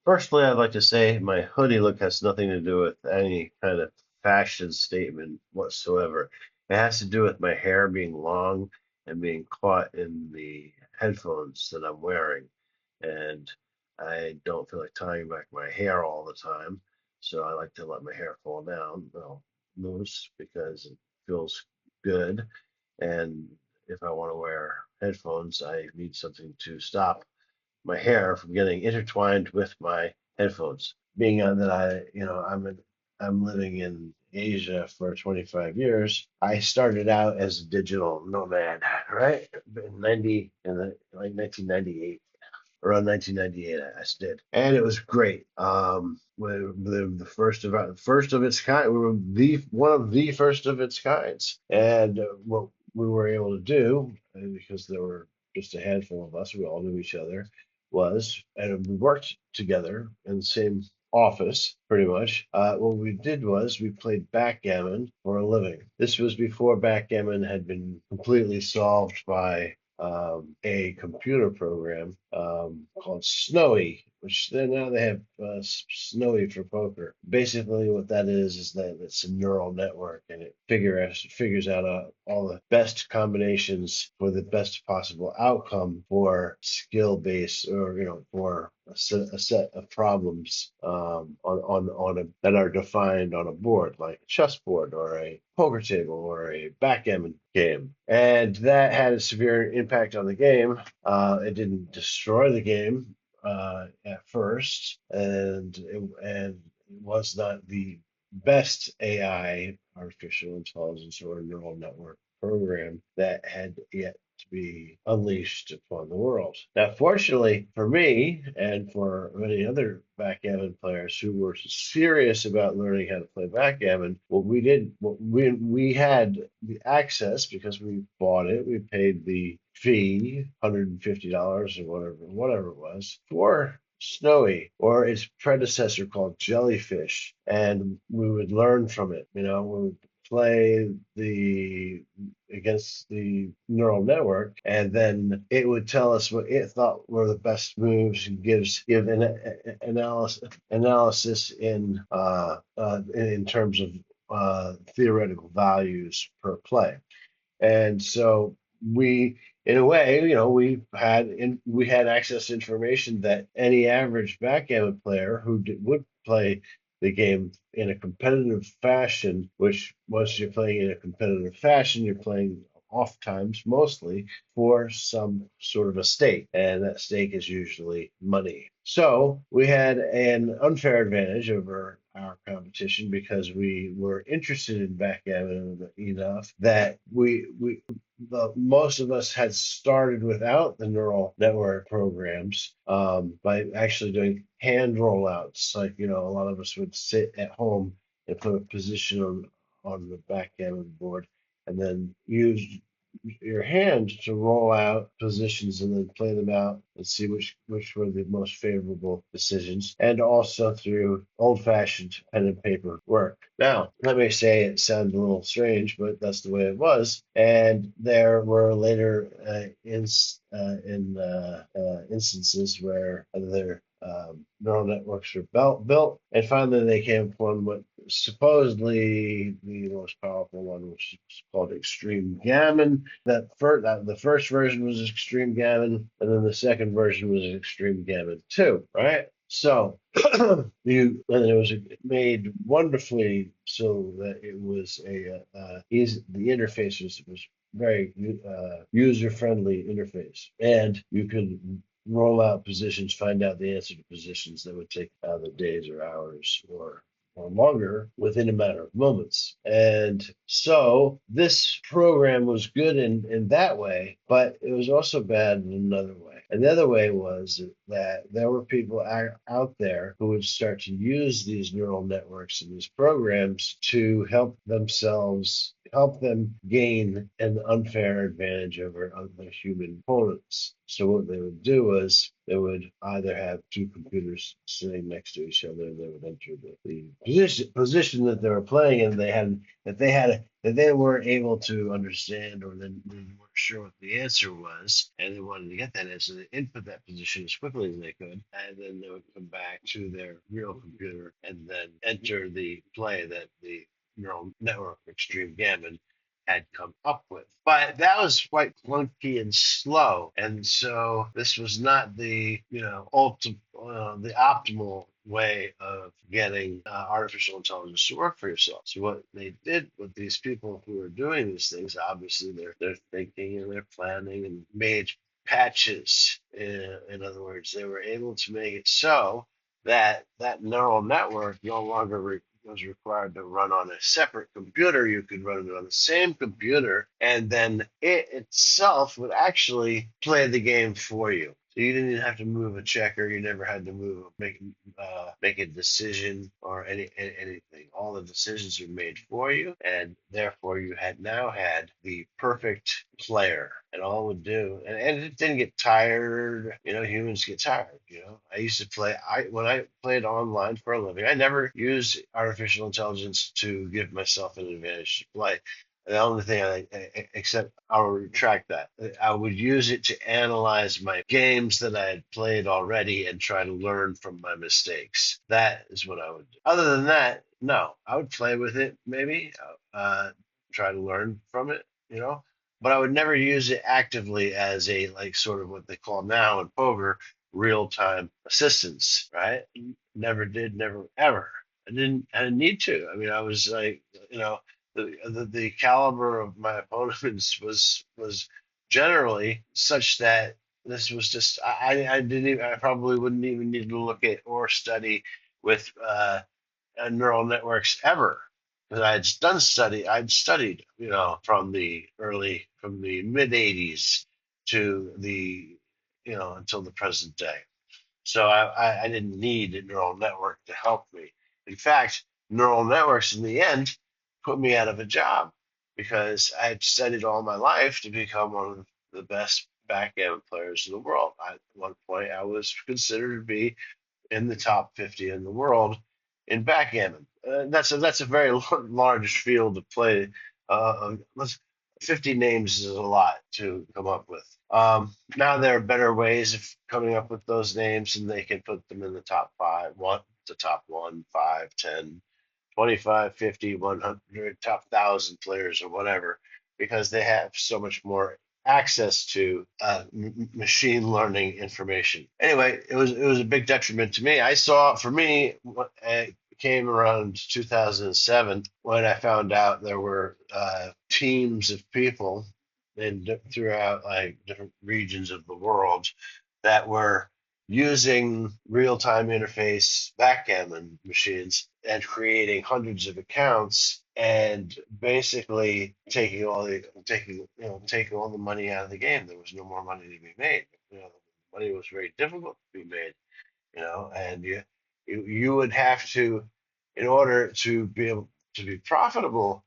Firstly, I'd like to say my hoodie look has nothing to do with any kind of fashion statement whatsoever. It has to do with my hair being long and being caught in the headphones that I'm wearing. And I don't feel like tying back my hair all the time. So I like to let my hair fall down, well, loose because it feels good. And if I want to wear headphones, I need something to stop my hair from getting intertwined with my headphones. Being on that I'm living in Asia for 25 years. I started out as a digital nomad, right? In the like 1998. Around 1998, I did, and it was great. The first of its kind. We were the one of the first of its kinds, and what we were able to do, because there were just a handful of us, we all knew each other, and we worked together in the same office pretty much. What we did was we played backgammon for a living. This was before backgammon had been completely solved by a computer program called Snowy, which then now they have Snowy for poker. Basically, what that is that it's a neural network, and it figures out all the best combinations for the best possible outcome for skill based, or for a set of problems that are defined on a board, like a chessboard or a poker table or a backgammon game. And that had a severe impact on the game. It didn't destroy the game at first, and it was not the best AI, artificial intelligence, or neural network program that had yet to be unleashed upon the world. Now, fortunately for me and for many other backgammon players who were serious about learning how to play backgammon, we had the access because we bought it. We paid the fee, $150 or whatever it was, for Snowy, or its predecessor called Jellyfish, and we would learn from it. We would play the against the neural network, and then it would tell us what it thought were the best moves, and give an analysis in terms of theoretical values per play. And so we, in a way, we had access to information that any average backgammon player would play the game in a competitive fashion, which once you're playing in a competitive fashion, you're playing off times mostly for some sort of a stake, and that stake is usually money. So we had an unfair advantage over our competition because we were interested in backgammon enough that most of us had started without the neural network programs, by actually doing hand rollouts. Like, a lot of us would sit at home and put a position on the backgammon board, and then use your hand to roll out positions and then play them out and see which were the most favorable decisions, and also through old-fashioned pen and paper work. Now, let me say it sounds a little strange, but that's the way it was. And there were later instances where other neural networks were built, and finally they came upon what supposedly the most powerful one, which is called Extreme Gammon. The first version was Extreme Gammon, and then the second version was Extreme Gammon 2, right? So and it was made wonderfully so that it was the interface was very user-friendly interface, and you could roll out positions, find out the answer to positions that would take either days or hours or longer within a matter of moments. And so this program was good in that way, but it was also bad in another way. Another way was that there were people out there who would start to use these neural networks and these programs to help them gain an unfair advantage over other human opponents. So what they would do was they would either have two computers sitting next to each other, and they would enter the position that they were playing, and that they weren't able to understand, or they weren't sure what the answer was, and they wanted to get that answer. They input that position as quickly sparkling they could, and then they would come back to their real computer and then enter the play that the neural network extreme gammon had come up with. But that was quite clunky and slow, and so this was not the the optimal way of getting artificial intelligence to work for yourself. So what they did with these people who are doing these things, obviously they're thinking and they're planning and made patches. In other words, they were able to make it so that that neural network no longer was required to run on a separate computer. You could run it on the same computer, and then it itself would actually play the game for you. So you didn't even have to move a checker. You never had to make a decision or anything. All the decisions are made for you, and therefore you had now had the perfect player. And all it would do, and it didn't get tired. Humans get tired. I used to play. When I played online for a living, I never used artificial intelligence to give myself an advantage to play. The only thing except I'll retract that. I would use it to analyze my games that I had played already and try to learn from my mistakes. That is what I would do. Other than that, no, I would play with it maybe, try to learn from it, but I would never use it actively as a like sort of what they call now in poker real time assistance, right? Never did, never ever. I didn't need to. I mean, I was like, the caliber of my opponents was generally such that this was just I didn't even, I probably wouldn't even need to look at or study with neural networks ever because I'd studied from the mid 80s to the until the present day. So I didn't need a neural network to help me. In fact, neural networks in the end put me out of a job because I had studied all my life to become one of the best backgammon players in the world. At one point, I was considered to be in the top 50 in the world in backgammon. That's a very large field to play. 50 names is a lot to come up with. Now there are better ways of coming up with those names, and they can put them in the top five, the top one, 5, 10, 25, 50, 100, top 1,000 players or whatever, because they have so much more access to machine learning information. Anyway, it was a big detriment to me. I saw for me it came around 2007 when I found out there were teams of people throughout like different regions of the world that were using real-time interface backgammon machines and creating hundreds of accounts and basically taking all the money out of the game. There was no more money to be made. Money was very difficult to be made. And you would have to, in order to be able to be profitable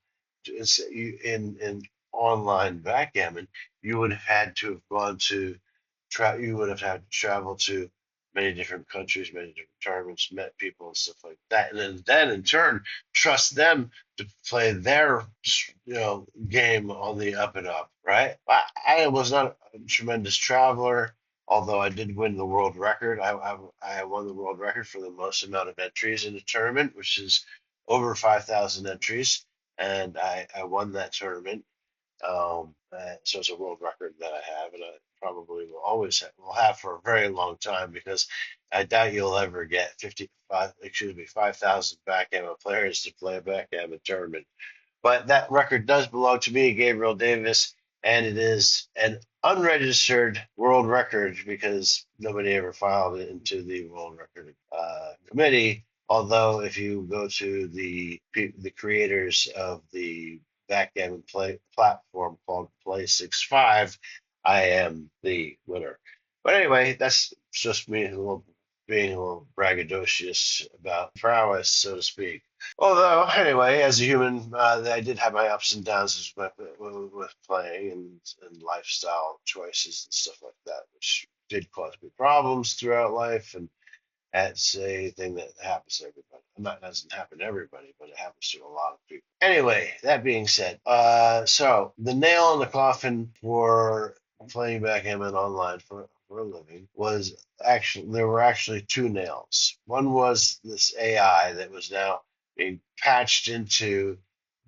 in online backgammon, you would have had to have gone to you would have had to travel to many different countries, many different tournaments, met people and stuff like that, and then in turn trust them to play their game on the up and up, right? I was not a tremendous traveler, although I did win the world record. I won the world record for the most amount of entries in a tournament, which is over 5,000 entries, and I won that tournament. So it's a world record that I have, and I probably will have for a very long time because I doubt you'll ever get 5,000 backgammon players to play a backgammon tournament. But that record does belong to me, Gabriel Davis, and it is an unregistered world record because nobody ever filed it into the world record committee. Although, if you go to the creators of the backgammon play platform called Play 65, I am the winner. But anyway, that's just me being a little braggadocious about prowess, so to speak. Although, anyway, as a human, I did have my ups and downs with playing and lifestyle choices and stuff like that, which did cause me problems throughout life. And that's a thing that happens to everybody. Not doesn't happen to everybody, but it happens to a lot of people. Anyway, that being said, so the nail in the coffin for playing backgammon online for a living was actually there were actually two nails. One was this AI that was now being patched into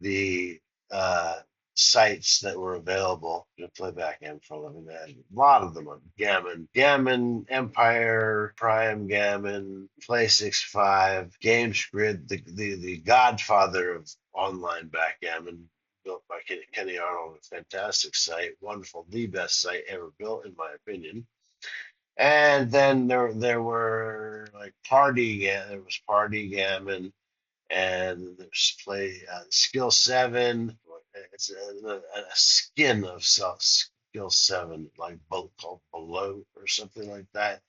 the uh, sites that were available to play backgammon for a living. They had a lot of them on Gammon, Empire, Prime Gammon, Play 65, Games Grid, the godfather of online backgammon, built by Kenny Arnold, a fantastic site, wonderful, the best site ever built, in my opinion. And then there were like there was Party Gammon, and there's Skill 7. It's a skin of Skill 7, like called Below or something like that.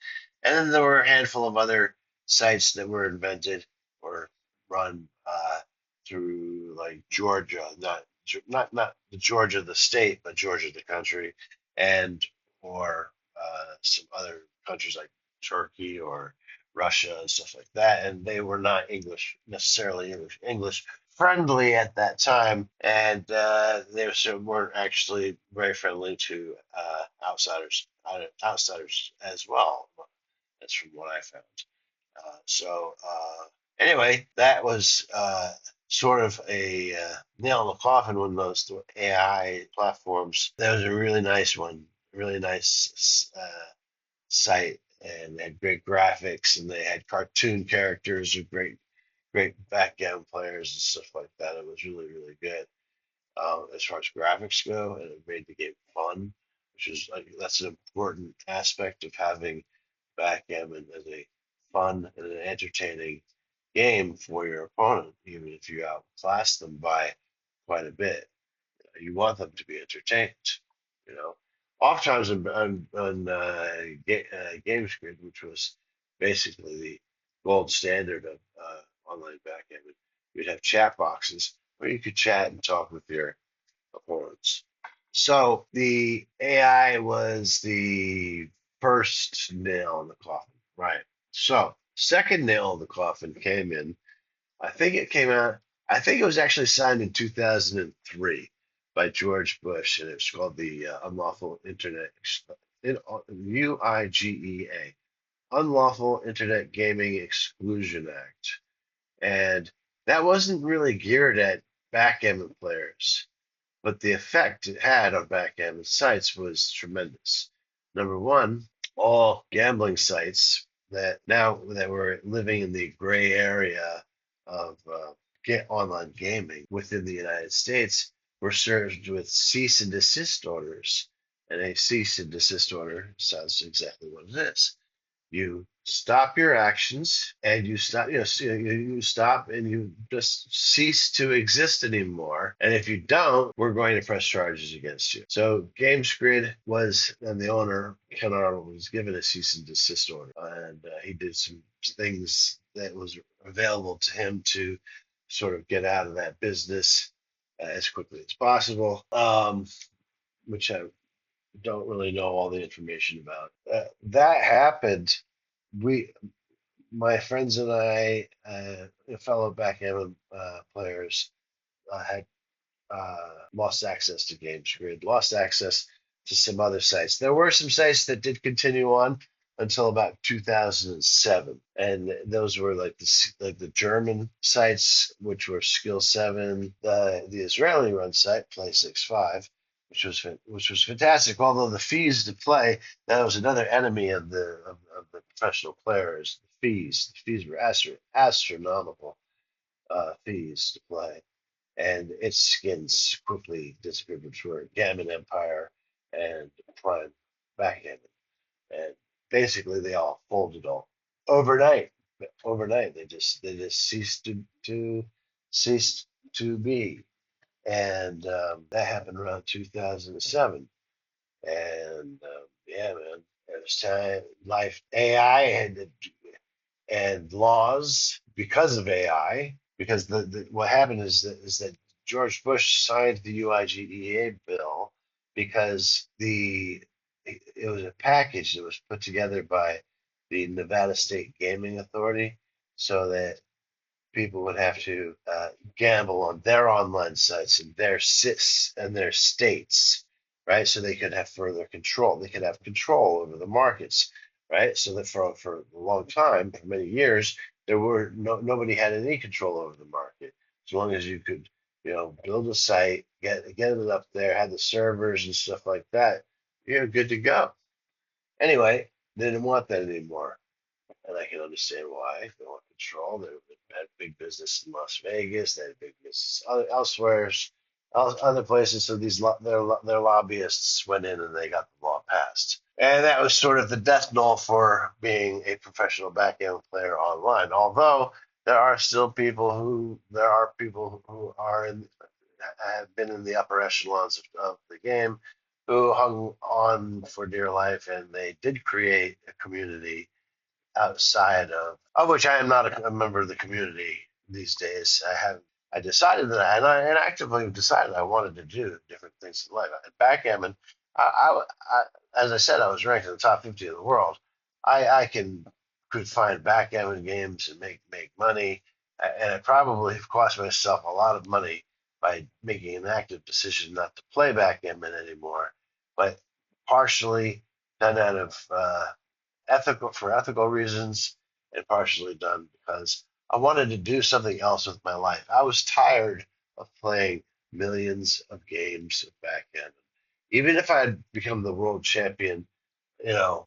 And then there were a handful of other sites that were invented or run through like Georgia, not the Georgia the state, but Georgia the country, and or some other countries like Turkey or Russia and stuff like that, and they were not necessarily English friendly at that time, and they weren't actually very friendly to outsiders as well. That's from what I found. Anyway, that was sort of a nail in the coffin when those AI platforms. That was a really nice one, really nice site, and they had great graphics, and they had cartoon characters with great backgammon players and stuff like that. It was really good as far as graphics go, and it made the game fun, which is like that's an important aspect of having backgammon as a fun and an entertaining game for your opponent, even if you outclass them by quite a bit. You want them to be entertained, you know. Oftentimes Games Grid, which was basically the gold standard of online backgammon, you'd have chat boxes where you could chat and talk with your opponents. So the AI was the first nail in the coffin, right? So second nail in the coffin came in. I think it came out. I think it was actually signed in 2003 by George Bush, and it's called the Unlawful Internet UIGEA, Unlawful Internet Gaming Exclusion Act, and that wasn't really geared at backgammon players, but the effect it had on backgammon sites was tremendous. Number one, all gambling sites that were living in the gray area of online gaming within the United States were served with cease and desist orders. And a cease and desist order sounds exactly what it is. You stop your actions and you stop, you stop and you just cease to exist anymore. And if you don't, we're going to press charges against you. So Games Grid was, and the owner, Ken Arnold, was given a cease and desist order. And he did some things that was available to him to sort of get out of that business as quickly as possible, which I don't really know all the information about. That happened. We, my friends and I, fellow backgammon players, had lost access to Games Grid, lost access to some other sites. There were some sites that did continue on until about 2007, and those were like the German sites, which were Skill 7, the Israeli run site Play 65, which was fantastic. Although the fees to play, that was another enemy of the professional players. The fees were astronomical fees to play, and its skins quickly disappeared, which were Gammon Empire and Prime Backgammon, and basically they all folded all overnight. Overnight, they just ceased to be, and that happened around 2007. And yeah, man, it was time. Life AI and laws because of AI. Because what happened is that George Bush signed the UIGEA bill because it was a package that was put together by the Nevada State Gaming Authority, so that people would have to gamble on their online sites and their states, right? So they could have further control. They could have control over the markets, right? So that for a long time, for many years, there were nobody had any control over the market. As long as you could, build a site, get it up there, have the servers and stuff like that, you're good to go. Anyway, they didn't want that anymore, and I can understand why. They want control. They had big business in Las Vegas. They had big business elsewhere, other places. So their lobbyists went in and they got the law passed. And that was sort of the death knell for being a professional backgammon player online. Although there are people who have been in the upper echelons of the game who hung on for dear life, and they did create a community outside of which I am not a member of the community these days. I decided that and I actively decided I wanted to do different things in life. Backgammon, as I said, I was ranked in the top 50 of the world. I could find backgammon games and make money, and it probably cost myself a lot of money by making an active decision not to play backgammon anymore, but partially done out of ethical reasons, and partially done because I wanted to do something else with my life. I was tired of playing millions of games of backgammon. Even if I had become the world champion,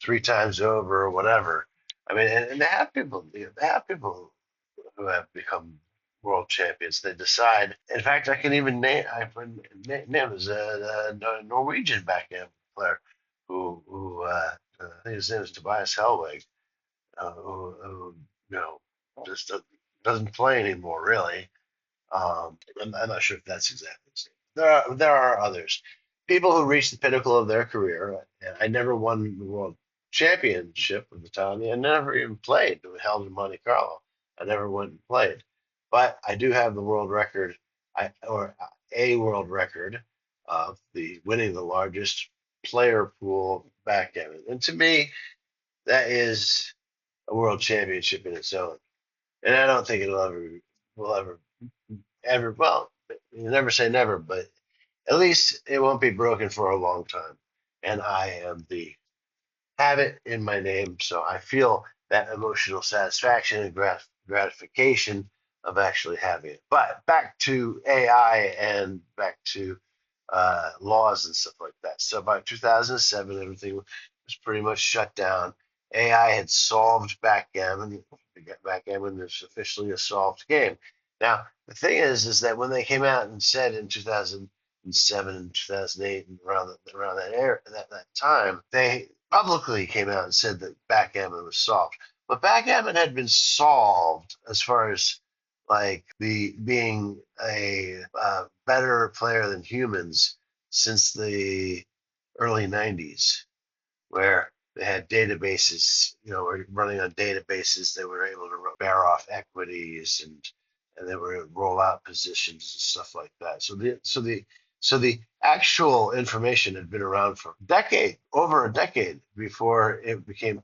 three times over or whatever. I mean, and they have people who have become world champions. They decide. In fact, I can even name as a Norwegian backgammon player who I think his name is Tobias Hellwig, who just doesn't play anymore really. I'm not sure if that's exactly the same. There are others, people who reach the pinnacle of their career. And I never won the world championship of the time. I never even played. It was held in Monte Carlo. I never went and played, but I do have the world record, or a world record of the winning the largest player pool backgammon. And to me, that is a world championship in its own. And I don't think it'll ever, well, you never say never, but at least it won't be broken for a long time. And I am the have it in my name, so I feel that emotional satisfaction and gratification of actually having it. But back to AI and back to laws and stuff like that. So by 2007, everything was pretty much shut down. AI had solved backgammon. Backgammon is officially a solved game. Now, the thing is that when they came out and said in 2007 and 2008 and around that era, that time, they publicly came out and said that backgammon was solved. But backgammon had been solved as far as like the being a better player than humans since the early 90s, where they had databases, were running on databases. They were able to bear off equities, and they were roll out positions and stuff like that. So the actual information had been around for over a decade before it became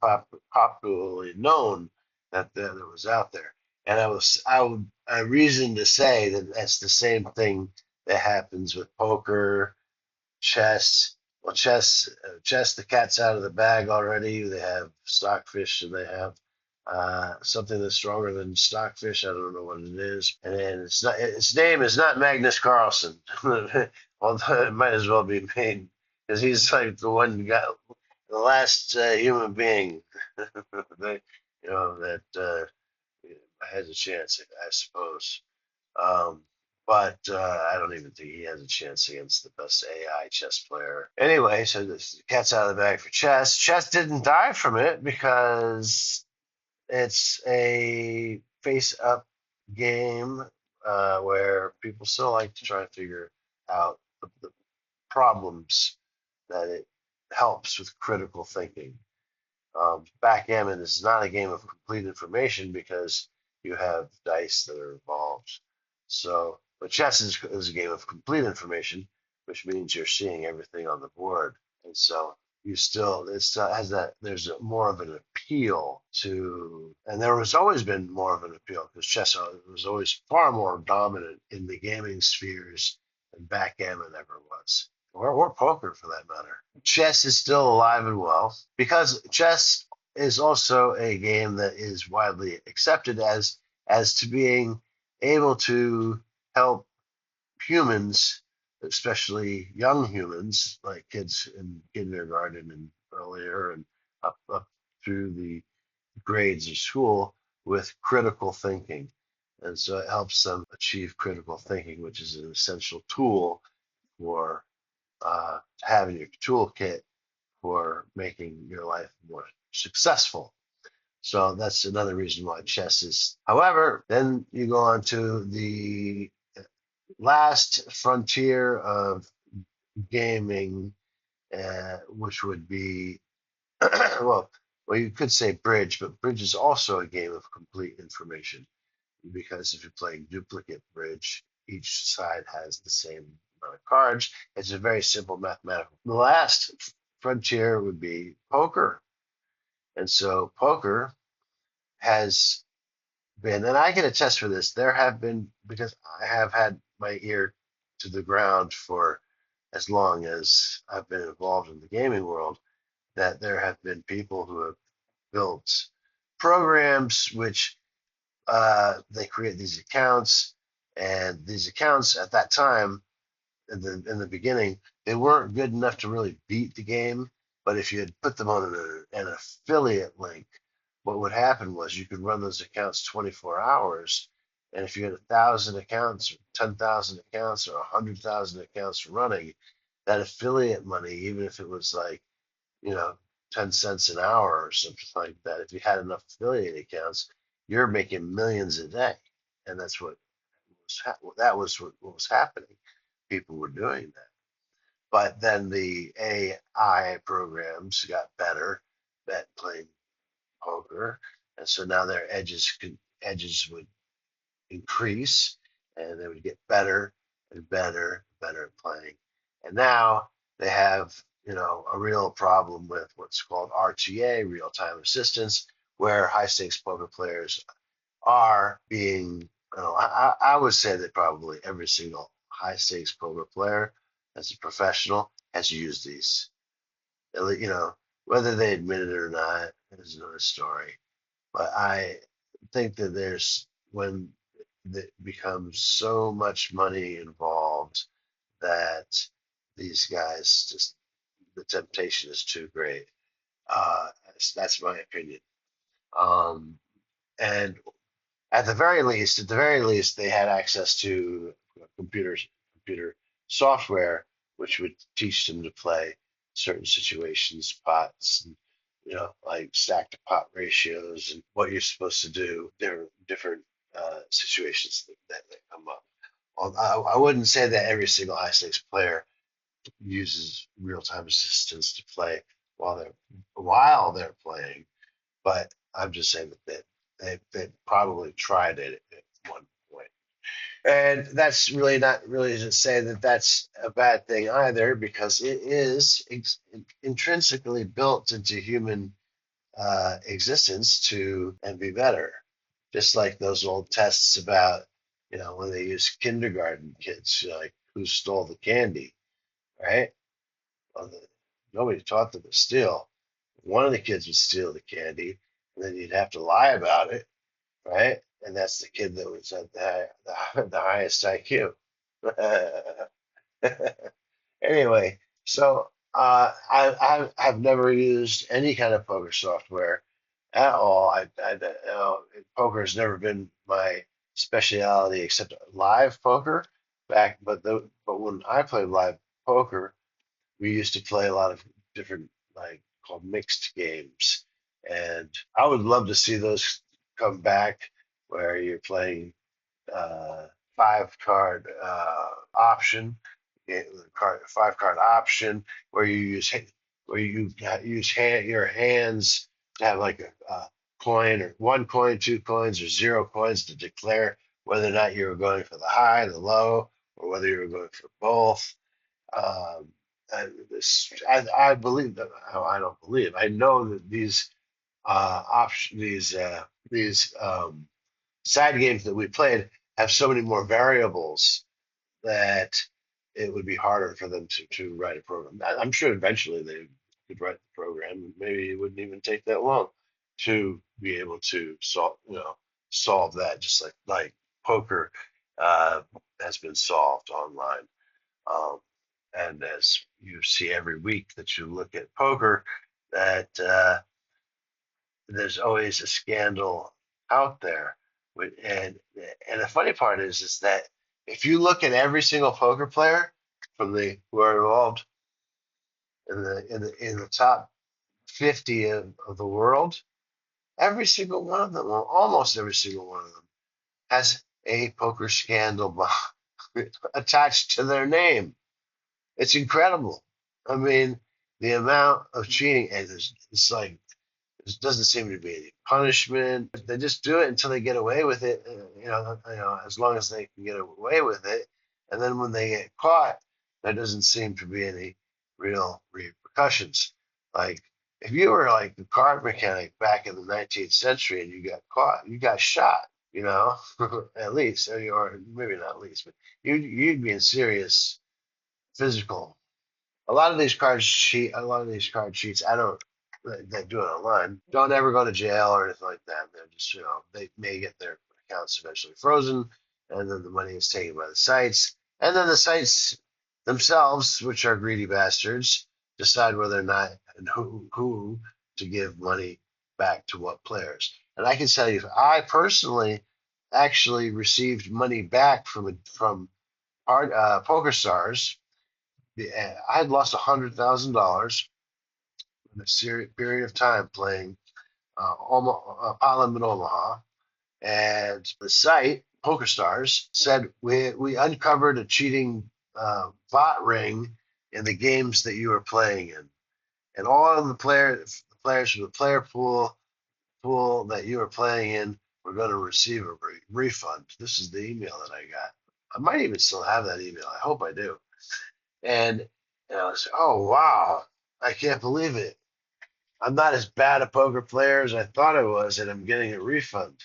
popularly known that it was out there. And I reason to say that that's the same thing that happens with poker, chess. Well, chess, the cat's out of the bag already. They have stockfish, and they have something that's stronger than stockfish. I don't know what it is, and then it's not. Its name is not Magnus Carlsen, although it might as well be made because he's like the one who got the last human being that has a chance, I suppose. Um, but I don't even think he has a chance against the best AI chess player. Anyway, so the cat's out of the bag for chess. Chess didn't die from it because it's a face-up game where people still like to try and figure out the problems that it helps with critical thinking. Backgammon is not a game of complete information because you have dice that are involved. So, but chess is a game of complete information, which means you're seeing everything on the board, and so it still has that. There's more of an appeal to, and there has always been more of an appeal because chess was always far more dominant in the gaming spheres than backgammon ever was. or poker for that matter. Chess is still alive and well because chess is also a game that is widely accepted as to being able to help humans, especially young humans, like kids in kindergarten and earlier and up through the grades of school, with critical thinking. And so it helps them achieve critical thinking, which is an essential tool for having your toolkit for making your life more successful. So that's another reason why chess is. However, then you go on to the last frontier of gaming, which would be well, well, you could say bridge, but bridge is also a game of complete information because if you're playing duplicate bridge, each side has the same amount of cards. It's a very simple mathematical. The last frontier would be poker. And so poker has been, and I can attest for this, there have been, because I have had my ear to the ground for as long as I've been involved in the gaming world, that there have been people who have built programs which they create these accounts, and these accounts at that time in the beginning, they weren't good enough to really beat the game. But if you had put them on an affiliate link, what would happen was you could run those accounts 24 hours. And if you had 1,000 accounts or 10,000 accounts or 100,000 accounts running, that affiliate money, even if it was like, you know, 10 cents an hour or something like that, if you had enough affiliate accounts, you're making millions a day. And that's that was what was happening. People were doing that. But then the AI programs got better at playing poker, and so now their edges would increase, and they would get better and better and better at playing. And now they have, a real problem with what's called RTA, real time assistance, where high stakes poker players are being, I would say that probably every single high stakes poker player as a professional has used these. Whether they admit it or not is another story. But I think that when it becomes so much money involved that these guys just, the temptation is too great. That's my opinion. Um, and at the very least, they had access to computer software, which would teach them to play certain situations, pots, and like stack to pot ratios and what you're supposed to do. There are different situations that come up. I wouldn't say that every single high stakes player uses real time assistance to play while they're playing, but I'm just saying that they probably tried it at one point. And that's really not really to say that that's a bad thing either, because it is intrinsically built into human existence to and be better. Just like those old tests about, when they use kindergarten kids, like who stole the candy, right? Well, nobody taught them to steal. One of the kids would steal the candy, and then you'd have to lie about it, right? And that's the kid that was at the highest IQ. Anyway, so I've never used any kind of poker software at all. Poker has never been my specialty except live poker but when I played live poker, we used to play a lot of different, like, called mixed games, and I would love to see those come back, where you're playing five card option, five card option, where you use your hands to have like a coin or one coin, two coins, or zero coins to declare whether or not you were going for the high, the low, or whether you were going for both. Um, I believe that. I don't believe. I know that these side games that we played have so many more variables that it would be harder for them to write a program. I'm sure eventually they could write the program. Maybe it wouldn't even take that long to be able to solve that, just like poker uh, has been solved online. Um, and as you see every week that you look at poker, that there's always a scandal out there. And the funny part is that if you look at every single poker player from the who are involved in the top 50 of the world, every single one of them, or almost every single one of them, has a poker scandal attached to their name. It's incredible. I mean, the amount of cheating, and it's like there doesn't seem to be any punishment. They just do it until they get away with it. As long as they can get away with it, and then when they get caught, there doesn't seem to be any real repercussions. Like if you were like a card mechanic back in the 19th century and you got caught, you got shot. At least, or maybe not least, but you'd be in serious physical. A lot of these card cheats, I don't, they do it online, don't ever go to jail or anything like that. They're just, they may get their accounts eventually frozen, and then the money is taken by the sites. And then the sites themselves, which are greedy bastards, decide whether or not and who to give money back to what players. And I can tell you, I personally actually received money back from Poker Stars. I had lost $100,000 in a serious period of time playing Island in Omaha, and the site PokerStars said we uncovered a cheating bot ring in the games that you were playing in, and all of the players from the player pool that you were playing in were going to receive a refund. This is the email that I got. I might even still have that email. I hope I do. And, I was, oh wow, I can't believe it. I'm not as bad a poker player as I thought I was, and I'm getting a refund.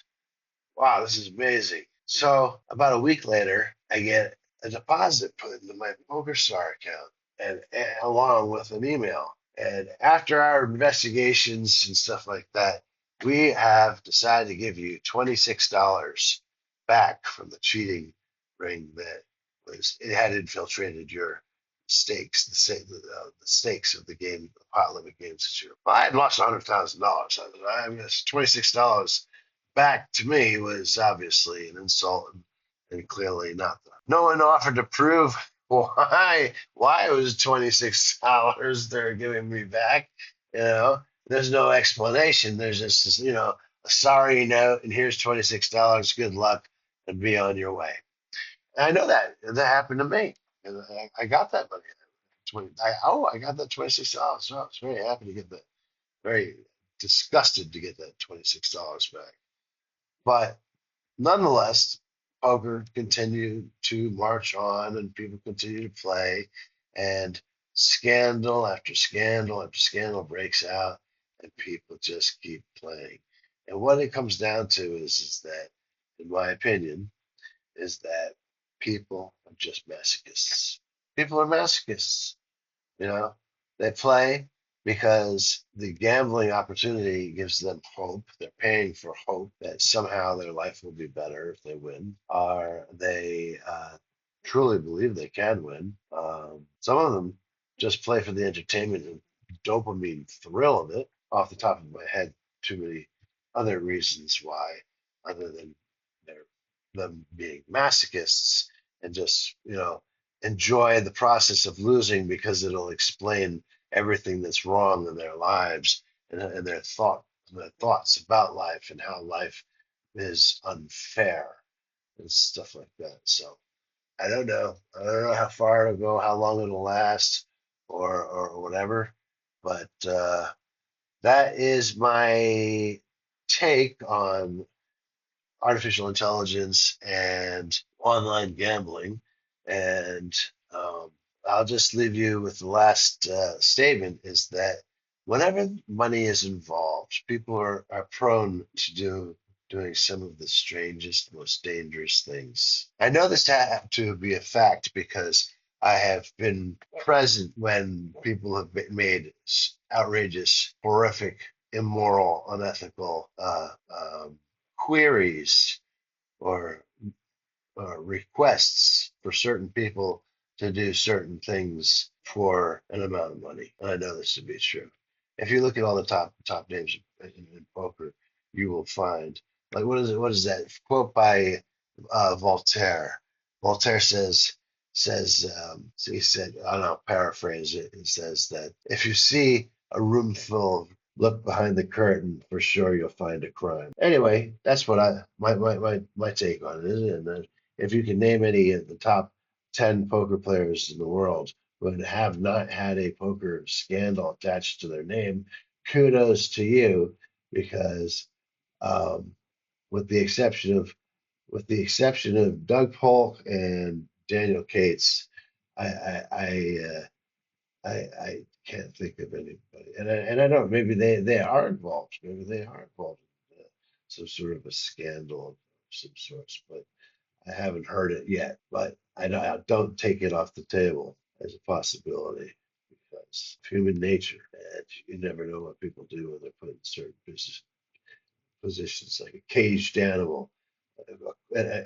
Wow, this is amazing. So about a week later, I get a deposit put into my PokerStar account, and along with an email. And after our investigations and stuff like that, we have decided to give you $26 back from the cheating ring that it had infiltrated your stakes, the stakes of the game, the pot limit games this year. Well, I had lost $100,000. I mean, it's $26 back to me was obviously an insult, and clearly not. No one offered to prove why it was $26 they're giving me back. You know, there's no explanation. There's just a sorry note, and here's $26. Good luck, and be on your way. And I know that happened to me, and I got that money. I got that $26. So I was very happy to get that. Very disgusted to get that $26 back. But nonetheless, poker continued to march on and people continue to play, and scandal after scandal after scandal breaks out, and people just keep playing. And what it comes down to is that, in my opinion, is that people are just masochists. People are masochists. You know, they play because the gambling opportunity gives them hope. They're paying for hope that somehow their life will be better if they win, or they truly believe they can win. Some of them just play for the entertainment and dopamine thrill of it. Off the top of my head, too many other reasons why, other than their them being masochists and just enjoy the process of losing because it'll explain everything that's wrong in their lives, and their thoughts about life and how life is unfair and stuff like that. So I don't know. I don't know how far it'll go, how long it'll last, or whatever. But that is my take on artificial intelligence and online gambling. And um, I'll just leave you with the last statement is that whenever money is involved, people are prone to doing some of the strangest, most dangerous things. I know this to have to be a fact because I have been present when people have been made outrageous, horrific, immoral, unethical queries or requests for certain people to do certain things for an amount of money. And I know this to be true. If you look at all the top names in poker, you will find like what is that quote by Voltaire? Voltaire says he said, I'll paraphrase it. He says that if you see a room full of look behind the curtain, for sure you'll find a crime. Anyway, that's what my take on it is. And if you can name any of the top 10 poker players in the world who have not had a poker scandal attached to their name, kudos to you because um, with the exception of Doug Polk and Daniel Cates, I can't think of anybody, and I don't. Maybe they are involved. Maybe they are involved in some sort of a scandal of some sorts, but I haven't heard it yet, but I don't take it off the table as a possibility because of human nature, and you never know what people do when they're put in certain business positions, like a caged animal. A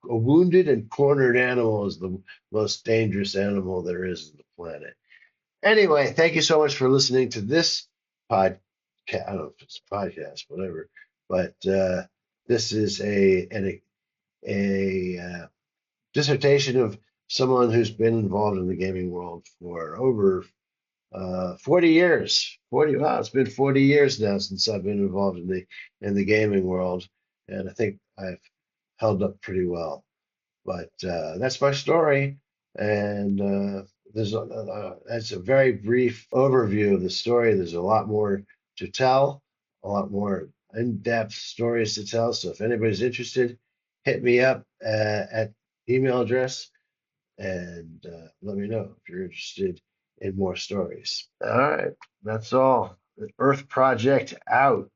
wounded and cornered animal is the most dangerous animal there is on the planet. Anyway, thank you so much for listening to this podcast. I don't know if it's a podcast, whatever, but this is a dissertation of someone who's been involved in the gaming world for over 40 years. 40, wow, it's been 40 years now since I've been involved in the gaming world, and I think I've held up pretty well. But that's my story, and that's a very brief overview of the story. There's a lot more to tell, a lot more in-depth stories to tell. So if anybody's interested, hit me up at email address and let me know if you're interested in more stories. All right, that's all. The Earth Project out.